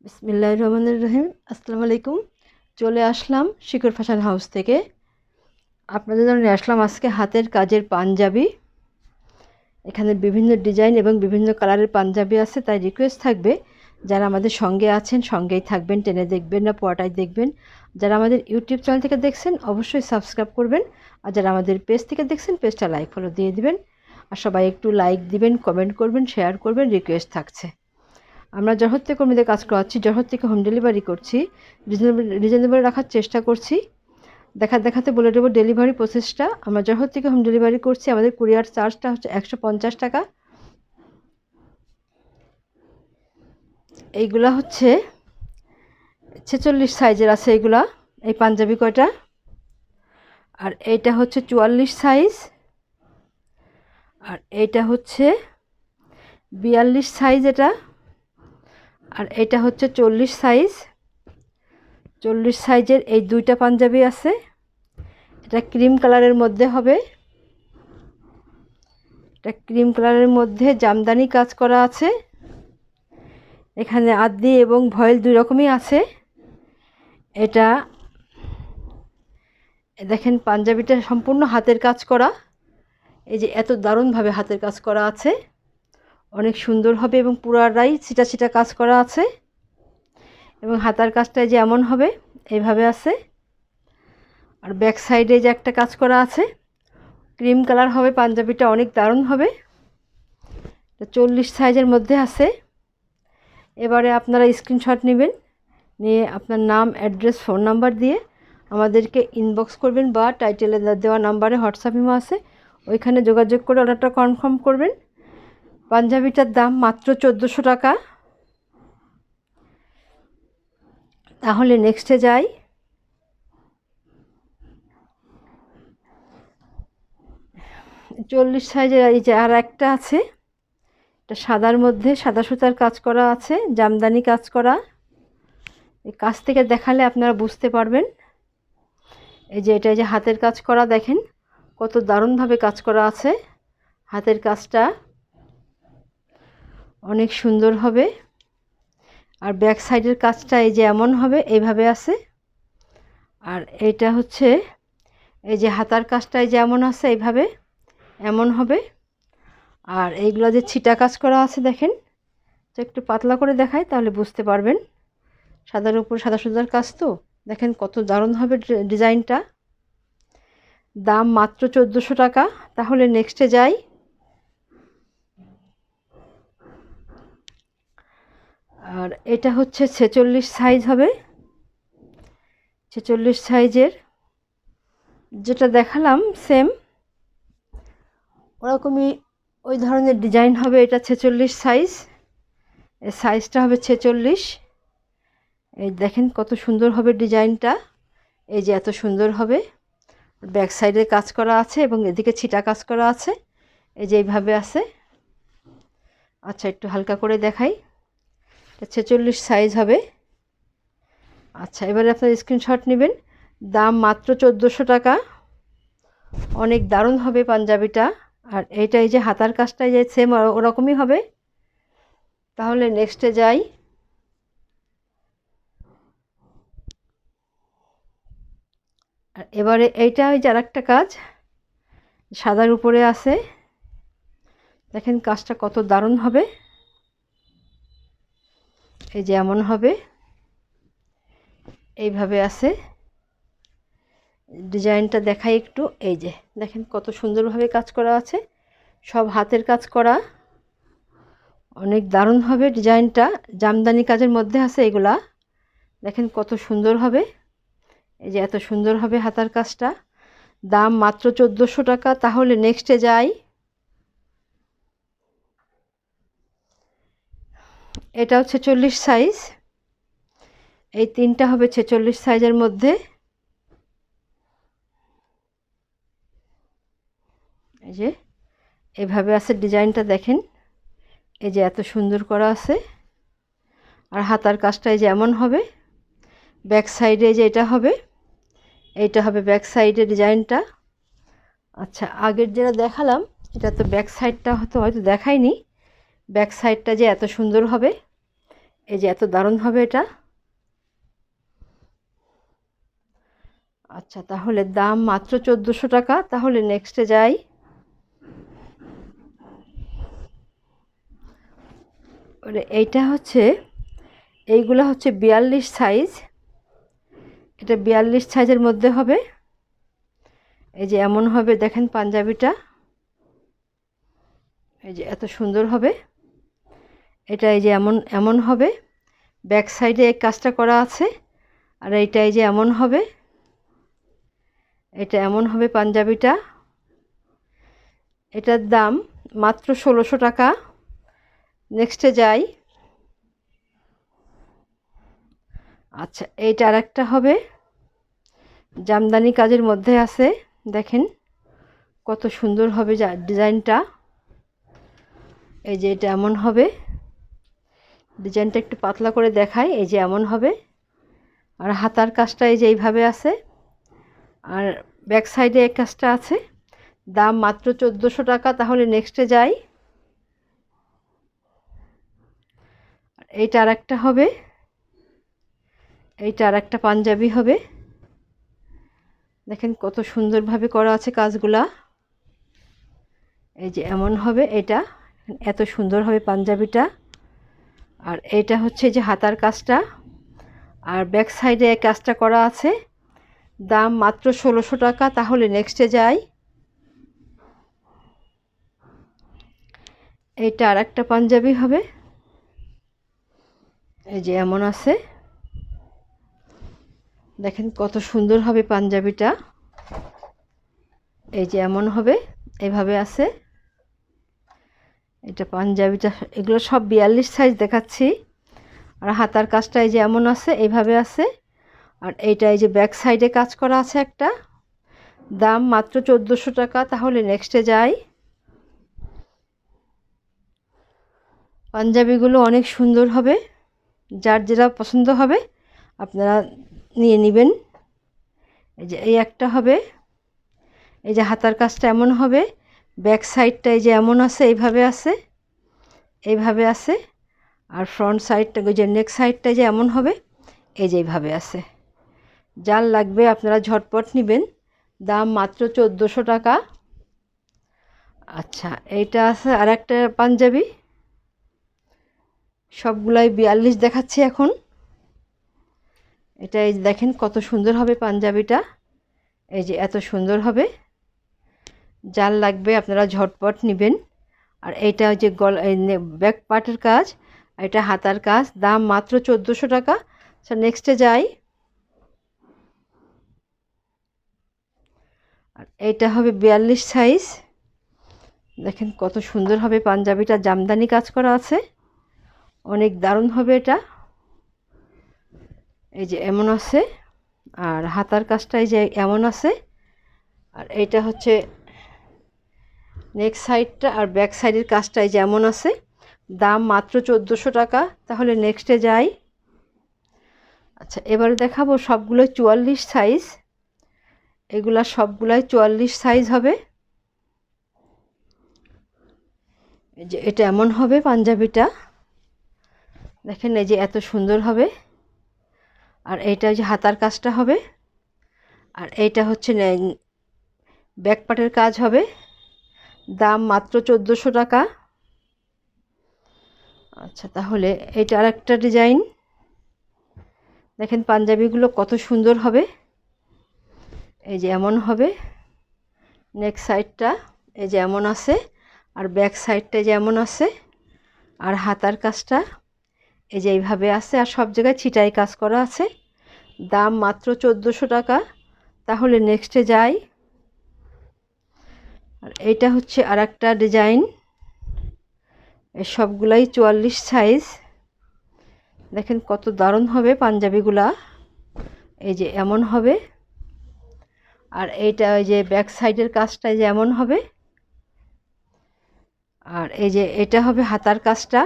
বিসমিল্লাহির রহমানির রহিম। আসসালামু আলাইকুম। চলে আসলাম শিকর ফ্যাশন হাউস থেকে। আপনাদের জন্য নিয়ে আসলাম আজকে হাতের কাজের পাঞ্জাবি। এখানে বিভিন্ন ডিজাইন এবং বিভিন্ন কালারের পাঞ্জাবি আছে, তাই রিকোয়েস্ট থাকবে যারা আমাদের সঙ্গে আছেন সঙ্গেই থাকবেন, টেনে দেখবেন না, পুরোটাই দেখবেন। যারা আমাদের ইউটিউব চ্যানেল থেকে দেখছেন অবশ্যই সাবস্ক্রাইব করবেন, আর যারা আমাদের পেজ থেকে দেখছেন পেজটা লাইক ফলো দিয়ে দিবেন। আর সবাই একটু লাইক দিবেন, কমেন্ট করবেন, শেয়ার করবেন, রিকোয়েস্ট থাকছে। আমরা জহর থেকে কর্মীদের কাজ করাচ্ছি, জহর থেকে হোম ডেলিভারি করছি, রিজনেবল রাখার চেষ্টা করছি। দেখাতে বলে দেবো ডেলিভারি প্রসেসটা। আমরা জহর থেকে হোম ডেলিভারি করছি, আমাদের কুরিয়ার চার্জটা হচ্ছে 150 টাকা। এইগুলা হচ্ছে 46 সাইজের আছে এইগুলা, এই পাঞ্জাবি কয়টা। আর এইটা হচ্ছে 44 সাইজ, আর এইটা হচ্ছে 42 সাইজ এটা, আর এটা হচ্ছে 40 সাইজ। 40 সাইজের এই দুইটা পাঞ্জাবি আছে। এটা ক্রিম কালারের মধ্যে হবে, এটা ক্রিম কালারের মধ্যে জামদানি কাজ করা আছে। এখানে আদি এবং ভয়েল দুই রকমই আছে। এটা দেখেন পাঞ্জাবিটা সম্পূর্ণ হাতের কাজ করা। এই যে এত দারুণভাবে হাতের কাজ করা আছে, অনেক সুন্দর হবে এবং পুরাটাই ছিটা ছিটা কাজ করা আছে। এবং হাতার কাজটা যে এমন হবে এইভাবে আছে। আর ব্যাক সাইডে যে একটা কাজ করা আছে, ক্রিম কালার হবে পাঞ্জাবিটা, অনেক দারুণ হবে। 40 সাইজের মধ্যে আছে। এবারে আপনারা স্ক্রিনশট নেবেন, নিয়ে আপনার নাম, অ্যাড্রেস, ফোন নাম্বার দিয়ে আমাদেরকে ইনবক্স করবেন, বা টাইটেলে দেওয়া নাম্বারে হোয়াটসঅ্যাপ ইমো আছে, ওইখানে যোগাযোগ করে অর্ডারটা কনফার্ম করবেন। পাঞ্জাবিটার দাম মাত্র 1400 টাকা। তাহলে নেক্সটে যাই। চল্লিশ সাইজের এই যে আর একটা আছে, এটা সাদার মধ্যে সাদা সুতার কাজ করা আছে, জামদানি কাজ করা। এই কাছ থেকে দেখালে আপনারা বুঝতে পারবেন। এই যে এটা যে হাতের কাজ করা, দেখেন কত দারুণভাবে কাজ করা আছে। হাতের কাজটা অনেক সুন্দর হবে। আর ব্যাক সাইডের কাজটা এই যে এমন হবে, এইভাবে আছে। আর এইটা হচ্ছে এই যে হাতার কাজটা এই যে এমন আছে, এইভাবে এমন হবে। আর এইগুলো যে ছিটা কাজ করা আছে দেখেন, তো একটু পাতলা করে দেখাই তাহলে বুঝতে পারবেন। সাদার উপর সাদা সুতার কাজ, তো দেখেন কত দারুণ হবে ডিজাইনটা। দাম মাত্র 1400 টাকা। তাহলে নেক্সটে যাই। আর এটা হচ্ছে 46 সাইজ হবে। 46 সাইজের যেটা দেখালাম সেম ওরকমই ওই ধরনের ডিজাইন হবে। এটা 46 সাইজ, এই সাইজটা হবে 46। এই দেখেন কত সুন্দর হবে ডিজাইনটা, এই যে এত সুন্দর হবে। ব্যাক সাইডে কাজ করা আছে এবং এদিকে ছিটা কাজ করা আছে, এই যে এইভাবে আছে। আচ্ছা একটু হালকা করে দেখাই। এটা 46 সাইজ হবে। আচ্ছা এবারে আপনার স্ক্রিনশট নেবেন। দাম মাত্র 1400 টাকা। অনেক দারুণ হবে পাঞ্জাবিটা। আর এইটা এই যে হাতার কাজটা যে সেম ওরকমই হবে। তাহলে নেক্সটে যাই। আর এবারে এইটা ওই যে আরেকটা কাজ সাদার উপরে আছে, দেখেন কাজটা কত দারুণ হবে। এই যে এমন হবে, এইভাবে আছে। ডিজাইনটা দেখাই একটু। এই যে দেখেন কত সুন্দরভাবে কাজ করা আছে, সব হাতের কাজ করা, অনেক দারুণ হবে ডিজাইনটা। জামদানি কাজের মধ্যে আছে এগুলা, দেখেন কত সুন্দর হবে। এই যে এত সুন্দর হবে হাতার কাজটা। দাম মাত্র 1400 টাকা। তাহলে নেক্সটে যাই। এটা হচ্ছে 46 সাইজ। এই তিনটা হবে 46 সাইজের মধ্যে। এই যে এভাবে আছে ডিজাইনটা, দেখেন এই যে এত সুন্দর করা আছে। আর হাতার কাজটা এই যে এমন হবে। ব্যাক সাইডে যে এটা হবে, এইটা হবে ব্যাক সাইডে ডিজাইনটা। আচ্ছা আগের যেটা দেখালাম এটা তো ব্যাক সাইডটা হয়তো দেখাইনি। ব্যাক সাইডটা যে এত সুন্দর হবে, এই যে এত দারুণ হবে এটা। আচ্ছা, তাহলে দাম মাত্র 1400 টাকা। তাহলে নেক্সটে যাই। এইটা হচ্ছে, এইগুলো হচ্ছে 42 সাইজ। এটা 42 সাইজের মধ্যে হবে। এই যে এমন হবে, দেখেন পাঞ্জাবিটা এই যে এত সুন্দর হবে। এটা এই যে এমন এমন হবে, ব্যাক সাইডে এক কাজটা করা আছে। আর এইটা এই যে এমন হবে, এটা এমন হবে পাঞ্জাবিটা। এটার দাম মাত্র 1600 টাকা। নেক্সটে যাই। আচ্ছা, এইটা আর একটা হবে, জামদানি কাজের মধ্যে আছে। দেখেন কত সুন্দর হবে ডিজাইনটা। এই যে এটা এমন হবে, ডিজাইনটা একটু পাতলা করে দেখাই। এই যে এমন হবে, আর হাতার কাজটা এই যে এইভাবে আছে, আর ব্যাক সাইডে এক কাজটা আছে। দাম মাত্র 1400 টাকা। তাহলে নেক্সটে যাই। এইটা আর একটা হবে, এইটা আর একটা পাঞ্জাবি হবে। দেখেন কত সুন্দরভাবে করা আছে কাজগুলা। এই যে এমন হবে, এটা এত সুন্দর হবে পাঞ্জাবিটা। আর এইটা হচ্ছে যে হাতার কাজটা, আর ব্যাক সাইডে এই কাজটা করা আছে। দাম মাত্র 1600 টাকা। তাহলে নেক্সটে যাই। এইটা আর একটা পাঞ্জাবি হবে। এই যে এমন আছে, দেখেন কত সুন্দর হবে পাঞ্জাবিটা। এই যে এমন হবে, এইভাবে আছে। এটা পাঞ্জাবিটা, এগুলো সব 42 সাইজ দেখাচ্ছি। আর হাতার কাজটা এই যে এমন আছে, এইভাবে আছে। আর এইটা এই যে ব্যাক সাইডে কাজ করা আছে একটা। দাম মাত্র 1400 টাকা। তাহলে নেক্সটে যাই। পাঞ্জাবিগুলো অনেক সুন্দর হবে, যার যেটা পছন্দ হবে আপনারা নিয়ে নেবেন। এই যে এই একটা হবে, এই যে হাতার কাজটা এমন হবে, ব্যাক সাইডটা এই যে এমন আছে, এইভাবে আছে, এইভাবে আছে। আর ফ্রন্ট সাইডটা, ওই যে নেক সাইডটা যে এমন হবে, এই যে এইভাবে আছে। যার লাগবে আপনারা ঝটপট নেবেন। দাম মাত্র 1400 টাকা। আচ্ছা, এইটা আছে আর একটা পাঞ্জাবি। সবগুলাই 42 দেখাচ্ছি এখন। এটা এই দেখেন কত সুন্দর হবে পাঞ্জাবিটা। এই যে এত সুন্দর হবে, যার লাগবে আপনারা ঝটপট নেবেন। আর এইটা যে ব্যাক পার্টের কাজ, এটা হাতার কাজ। দাম মাত্র 1400 টাকা। আচ্ছা, নেক্সটে যাই। আর এইটা হবে 42 সাইজ। দেখেন কত সুন্দর হবে পাঞ্জাবিটা, জামদানি কাজ করা আছে, অনেক দারুণ হবে এটা। এই যে এমন আছে, আর হাতার কাজটা এই যে এমন আছে। আর এইটা হচ্ছে নেক সাইডটা, আর ব্যাক সাইডের কাজটা এই যে এমন আছে। দাম মাত্র 1400 টাকা। তাহলে নেক্সটে যাই। আচ্ছা, এবারে দেখাবো সবগুলোই 44 সাইজ। এগুলা সবগুলাই 44 সাইজ হবে। এই যে এটা এমন হবে পাঞ্জাবিটা। দেখেন এই যে এত সুন্দর হবে। আর এইটা যে হাতার কাজটা হবে, আর এইটা হচ্ছে ব্যাক পার্টের কাজ হবে। দাম মাত্র 1400 টাকা। আচ্ছা, তাহলে এইটা আর একটা ডিজাইন। দেখেন পাঞ্জাবিগুলো কত সুন্দর হবে। এই যে এমন হবে, নেক সাইডটা এই যে এমন আছে, আর ব্যাক সাইডটা যেমন আছে। আর হাতার কাজটা এই যে এইভাবে আছে, আর সব জায়গায় ছিটাই কাজ করা আছে। দাম মাত্র 1400 টাকা। তাহলে নেক্সটে যাই। আর এইটা হচ্ছে আর একটা ডিজাইন। এই সবগুলাই 44 সাইজ। দেখেন কত দারুণ হবে পাঞ্জাবিগুলা। এই যে এমন হবে, আর এইটা ওই যে ব্যাক সাইডের কাজটা যে এমন হবে। আর এই যে এটা হবে হাতার কাজটা।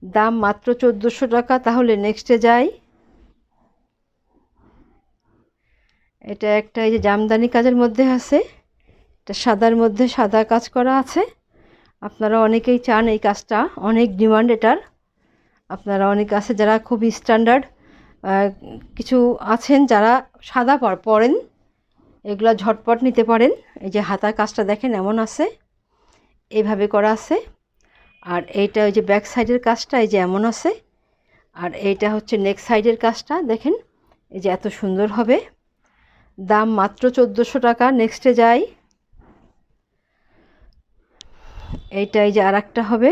দাম মাত্র 1400 টাকা। তাহলে নেক্সটে যাই। এটা একটা এই যে জামদানি কাজের মধ্যে আছে, এটা সাদার মধ্যে সাদা কাজ করা আছে। আপনারা অনেকেই চান এই কাজটা, অনেক ডিমান্ড এটার। আপনারা অনেক আছে যারা খুব স্ট্যান্ডার্ড, কিছু আছেন যারা সাদা পরেন, এগুলা ঝটপট নিতে পারেন। এই যে হাতার কাজটা দেখেন এমন আছে, এইভাবে করা আছে। আর এইটা ওই যে ব্যাক সাইডের কাজটা এই যে এমন আছে। আর এইটা হচ্ছে নেক সাইডের কাজটা দেখেন, এই যে এত সুন্দর হবে। দাম মাত্র 1400 টাকা। নেক্সটে যাই। এইটা এই যে আর একটা হবে,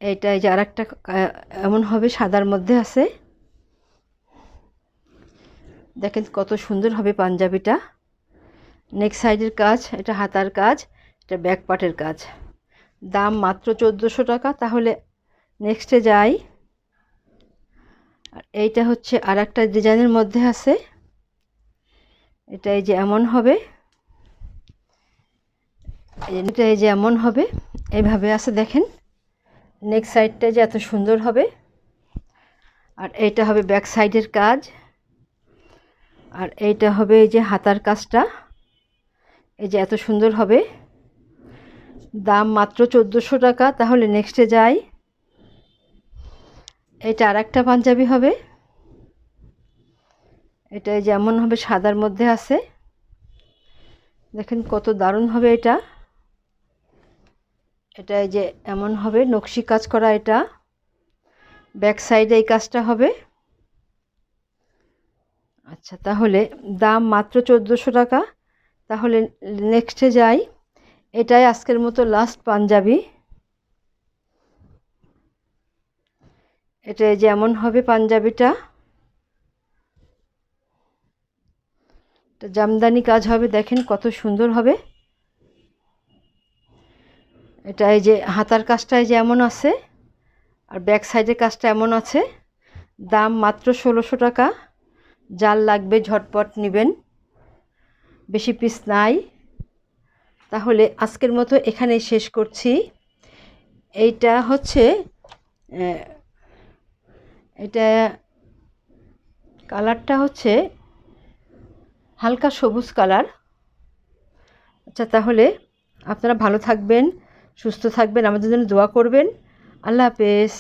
এইটা এই যে আর একটা এমন হবে, সাদার মধ্যে আছে। দেখেন কত সুন্দর হবে পাঞ্জাবিটা। নেক সাইডের কাজ, এটা হাতার কাজ, এটা ব্যাক পার্টের কাজ। দাম মাত্র 1400 টাকা। তাহলে নেক্সটে যাই। আর এইটা হচ্ছে আর একটা ডিজাইনের মধ্যে আছে। এটা এই যে এমন হবে, এটা এই যে এমন হবে, এইভাবে আছে দেখেন। নেক সাইডটা যে এত সুন্দর হবে। আর এইটা হবে ব্যাক সাইডের কাজ। আর এইটা হবে এই যে হাতার কাজটা, এই যে এত সুন্দর হবে। দাম মাত্র 1400 টাকা। তাহলে নেক্সটে যাই। এটা আর একটা পাঞ্জাবি হবে, এটা এই যে এমন হবে, সাদার মধ্যে আছে। দেখেন কত দারুণ হবে এটা। এটা এই যে এমন হবে, নকশি কাজ করা। এটা ব্যাক সাইডে এই কাজটা হবে। আচ্ছা, তাহলে দাম মাত্র 1400 টাকা। তাহলে নেক্সটে যাই। এটাই আজকের মতো লাস্ট পাঞ্জাবি। এটা যেমন হবে পাঞ্জাবিটা, এটা জামদানি কাজ হবে। দেখেন কত সুন্দর হবে। এটা এই যে হাতার কাজটা এই যে এমন আছে, আর ব্যাক সাইডের কাজটা এমন আছে। দাম মাত্র 1600 টাকা। যার লাগবে ঝটপট নেবেন, বেশি পিস নাই। তাহলে আজকের মতো এখানেই শেষ করছি। এইটা হচ্ছে এটা কালারটা হচ্ছে হালকা সবুজ কালার। আচ্ছা, তাহলে আপনারা ভালো থাকবেন, সুস্থ থাকবেন, আমাদের জন্য দোয়া করবেন। আল্লাহ হাফেজ।